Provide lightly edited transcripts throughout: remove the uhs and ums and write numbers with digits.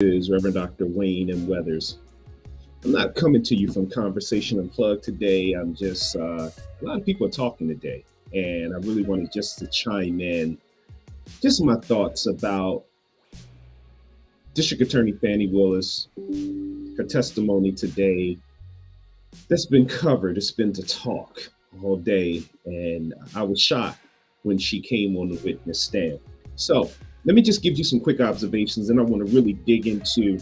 Is Reverend Dr. Wayne and Weathers. I'm not coming to you from Conversation Unplugged today. I'm just, a lot of people are talking today, and I really wanted just to chime in, just my thoughts about District Attorney Fanni Willis, her testimony today that's been covered. It's been to talk all day, and I was shocked when she came on the witness stand. So let me just give you some quick observations, and I want to really dig into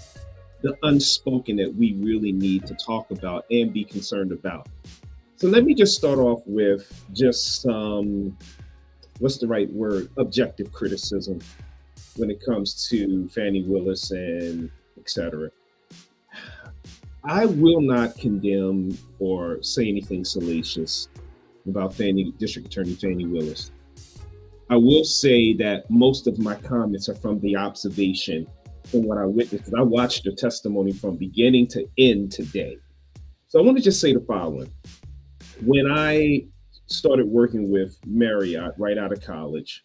the unspoken that we really need to talk about and be concerned about. So let me just start off with just some, what's the right word, objective criticism when it comes to Fanni Willis and et cetera. I will not condemn or say anything salacious about District Attorney Fanni Willis. I will say that most of my comments are from the observation from what I witnessed, because I watched the testimony from beginning to end today. So I want to just say the following. When I started working with Marriott right out of college,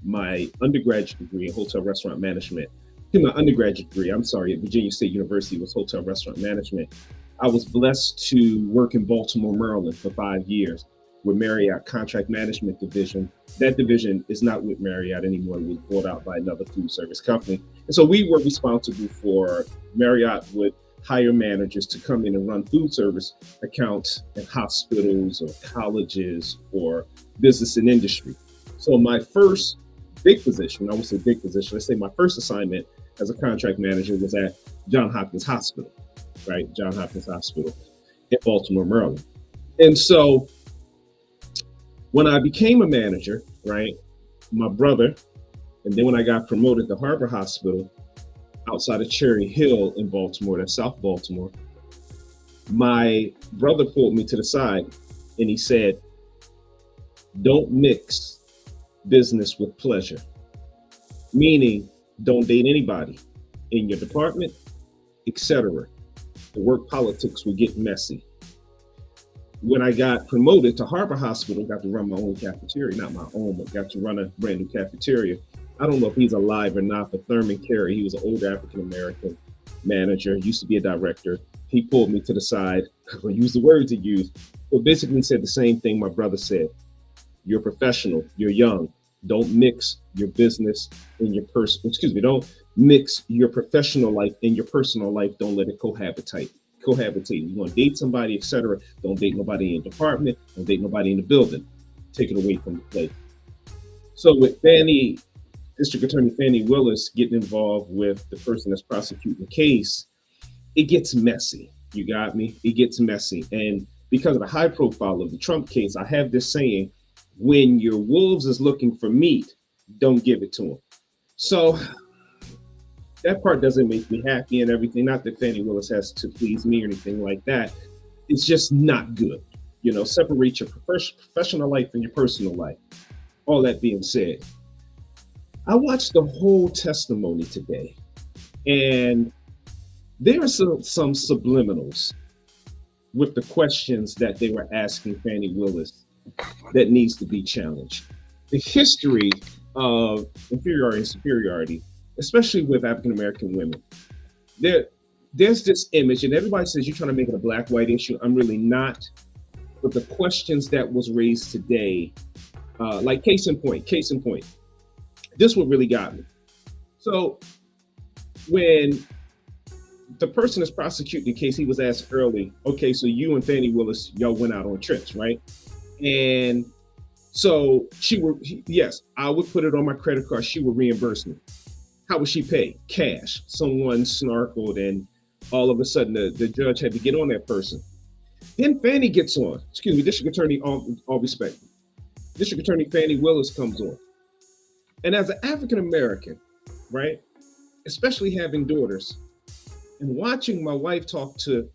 my undergraduate degree in hotel restaurant management, my undergraduate degree, at Virginia State University was hotel restaurant management. I was blessed to work in Baltimore, Maryland for 5 years with Marriott Contract Management Division. That division is not with Marriott anymore. It was bought out by another food service company. And so we were responsible for, Marriott would hire managers to come in and run food service accounts at hospitals or colleges or business and industry. So my first big position, I won't say big position, let's say my first assignment as a contract manager was at Johns Hopkins Hospital, right? Johns Hopkins Hospital in Baltimore, Maryland. And so when I became a manager, right, my brother, and then when I got promoted to Harbor Hospital outside of Cherry Hill in Baltimore, that's South Baltimore, my brother pulled me to the side and he said, don't mix business with pleasure. Meaning, don't date anybody in your department, etc. The work politics will get messy. When I got promoted to Harbor Hospital, got to run my own cafeteria, not my own, but got to run a brand new cafeteria. I don't know if he's alive or not, but Thurman Carey, he was an older African-American manager, used to be a director. He pulled me to the side, I use the words he used, but basically said the same thing my brother said. You're professional, you're young. Don't mix your business and your don't mix your professional life and your personal life. Don't let it cohabitate. You want to date somebody, etc. Don't date nobody in the department. Don't date nobody in the building. Take it away from the place. So with District Attorney Fanni Willis getting involved with the person that's prosecuting the case, it gets messy. You got me? It gets messy. And because of the high profile of the Trump case, I have this saying, when your wolves is looking for meat, don't give it to them. So that part doesn't make me happy and everything. Not that Fanni Willis has to please me or anything like that. It's just not good. Separate your professional life and your personal life. All that being said, I watched the whole testimony today, and there are some subliminals with the questions that they were asking Fanni Willis that needs to be challenged. The history of inferiority and superiority, especially with African-American women, there's this image, and everybody says you're trying to make it a black-white issue. I'm really not. But the questions that was raised today, like case in point, this what really got me. So when the person that's prosecuting the case, he was asked early, okay, so you and Fanni Willis, y'all went out on trips, right? And so yes, I would put it on my credit card. She would reimburse me. How would she pay? Cash. Someone snarkled, and all of a sudden the judge had to get on that person. Then Fanni gets on. District Attorney, all respect. District Attorney Fanni Willis comes on. And as an African American, right, especially having daughters, and watching my wife talk to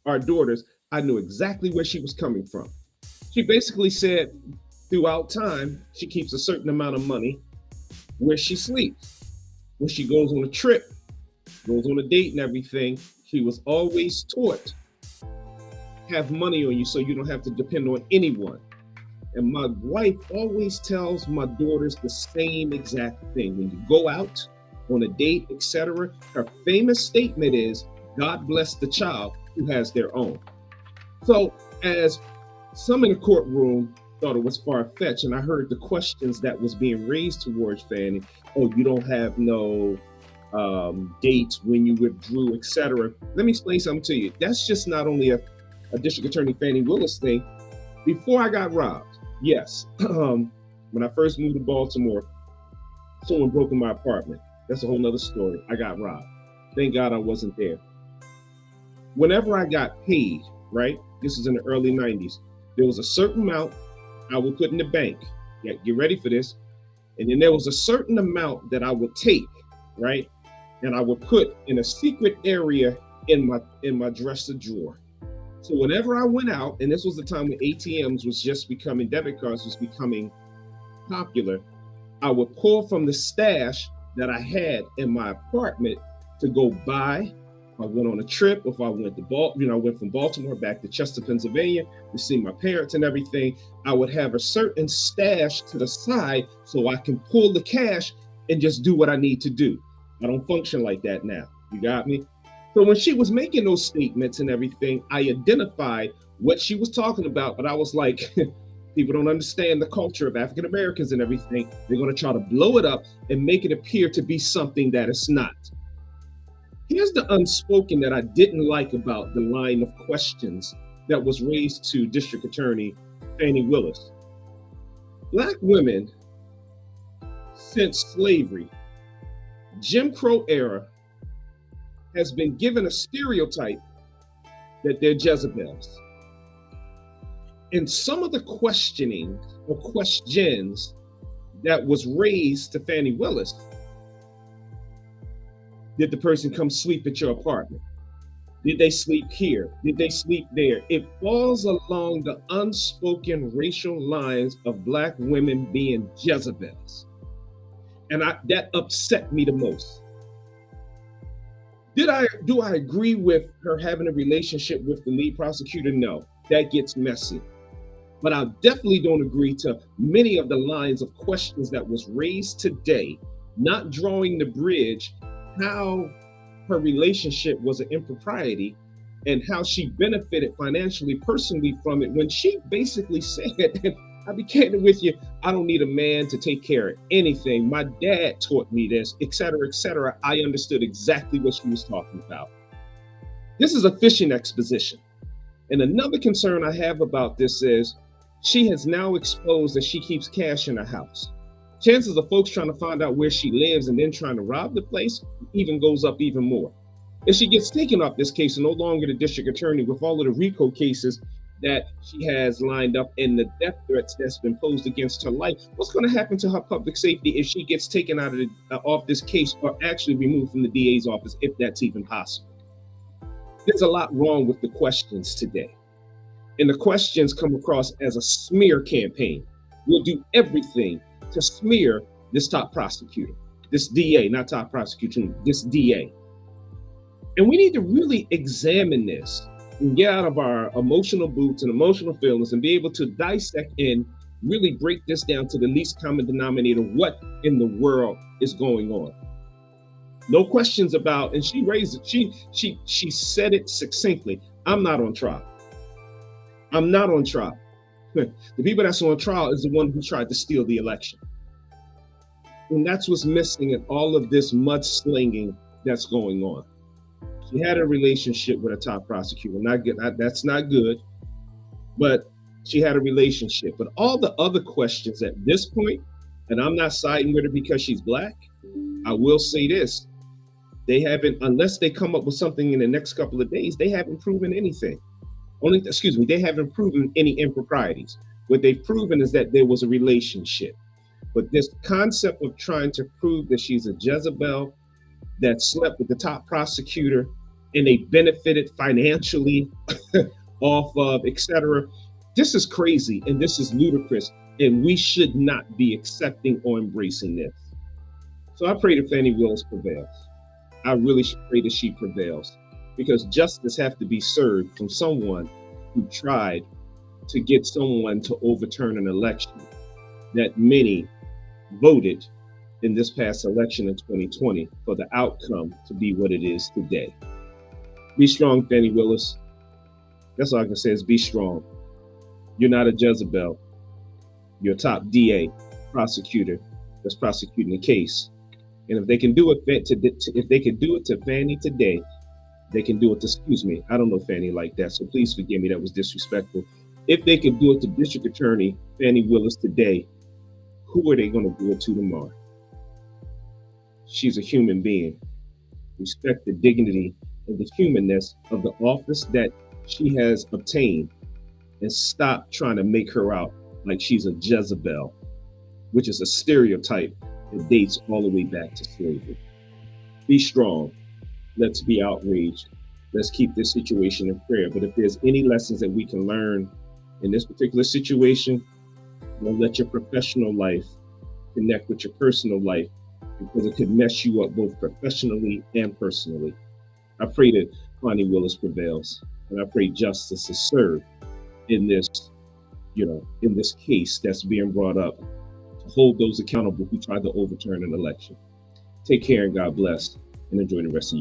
our daughters, I knew exactly where she was coming from. She basically said throughout time, she keeps a certain amount of money where she sleeps. When she goes on a trip, goes on a date and everything, she was always taught, have money on you so you don't have to depend on anyone. And my wife always tells my daughters the same exact thing. When you go out, on a date, etc. Her famous statement is, God bless the child who has their own. So as some in the courtroom thought it was far-fetched, and I heard the questions that was being raised towards Fanni. Oh, you don't have no dates when you withdrew, etc. Let me explain something to you. That's just not only a District Attorney Fanni Willis thing. Before I got robbed, yes, when I first moved to Baltimore, someone broke in my apartment. That's a whole nother story. I got robbed. Thank God I wasn't there. Whenever I got paid, right? This is in the early 90s. There was a certain amount I would put in the bank. Yeah, get ready for this. And then there was a certain amount that I would take, right? And I would put in a secret area in my dresser drawer. So whenever I went out, and this was the time when ATMs was just becoming, debit cards was becoming popular, I would pull from the stash that I had in my apartment to go buy. I went on a trip, if I went to I went from Baltimore back to Chester, Pennsylvania to see my parents and everything, I would have a certain stash to the side so I can pull the cash and just do what I need to do. I don't function like that now. You got me? So when she was making those statements and everything, I identified what she was talking about, but I was like, people don't understand the culture of African Americans and everything. They're going to try to blow it up and make it appear to be something that it's not. Here's the unspoken that I didn't like about the line of questions that was raised to District Attorney Fanni Willis. Black women, since slavery, Jim Crow era, has been given a stereotype that they're Jezebels. And some of the questioning or questions that was raised to Fanni Willis, did the person come sleep at your apartment? Did they sleep here? Did they sleep there? It falls along the unspoken racial lines of Black women being Jezebels. And that upset me the most. Do I agree with her having a relationship with the lead prosecutor? No, that gets messy. But I definitely don't agree to many of the lines of questions that was raised today, not drawing the bridge how her relationship was an impropriety and how she benefited financially, personally from it, when she basically said, and I'll be candid with you, I don't need a man to take care of anything. My dad taught me this, et cetera, et cetera. I understood exactly what she was talking about. This is a fishing exposition. And another concern I have about this is she has now exposed that she keeps cash in her house. Chances of folks trying to find out where she lives and then trying to rob the place even goes up even more. If she gets taken off this case and no longer the district attorney with all of the RICO cases that she has lined up and the death threats that's been posed against her life, what's going to happen to her public safety if she gets taken out of off this case or actually removed from the DA's office, if that's even possible? There's a lot wrong with the questions today. And the questions come across as a smear campaign. We'll do everything to smear this top prosecutor, this DA, not top prosecutor, this DA. And we need to really examine this and get out of our emotional boots and emotional feelings and be able to dissect and really break this down to the least common denominator. What in the world is going on? No questions about, and she raised it, she said it succinctly. I'm not on trial. I'm not on trial. The people that's on trial is the one who tried to steal the election. And that's what's missing in all of this mudslinging that's going on. She had a relationship with a top prosecutor. Not good. That's not good. But she had a relationship. But all the other questions at this point, and I'm not siding with her because she's Black, I will say this. They haven't, unless they come up with something in the next couple of days, they haven't proven anything. They haven't proven any improprieties. What they've proven is that there was a relationship. But this concept of trying to prove that she's a Jezebel that slept with the top prosecutor and they benefited financially off of, et cetera, this is crazy and this is ludicrous, and we should not be accepting or embracing this. So I pray that Fanni Willis prevails. I really pray that she prevails, because justice has to be served from someone who tried to get someone to overturn an election that many voted in this past election in 2020 for the outcome to be what it is today. Be strong, Fanni Willis. That's all I can say is be strong. You're not a Jezebel. You're a top DA, prosecutor that's prosecuting the case. And if they can do it if they can do it to Fanni today, they can do it to, excuse me, I don't know Fanni like that, so please forgive me, that was disrespectful. If they can do it to District Attorney Fanni Willis today, who are they going to do it to tomorrow? She's a human being. Respect the dignity and the humanness of the office that she has obtained, and stop trying to make her out like she's a Jezebel, which is a stereotype that dates all the way back to slavery. Be strong. Let's be outraged. Let's keep this situation in prayer. But if there's any lessons that we can learn in this particular situation, don't let your professional life connect with your personal life, because it could mess you up both professionally and personally. I pray that Fanni Willis prevails, and I pray justice is served in this, in this case that's being brought up, to hold those accountable who tried to overturn an election. Take care and God bless, and enjoy the rest of your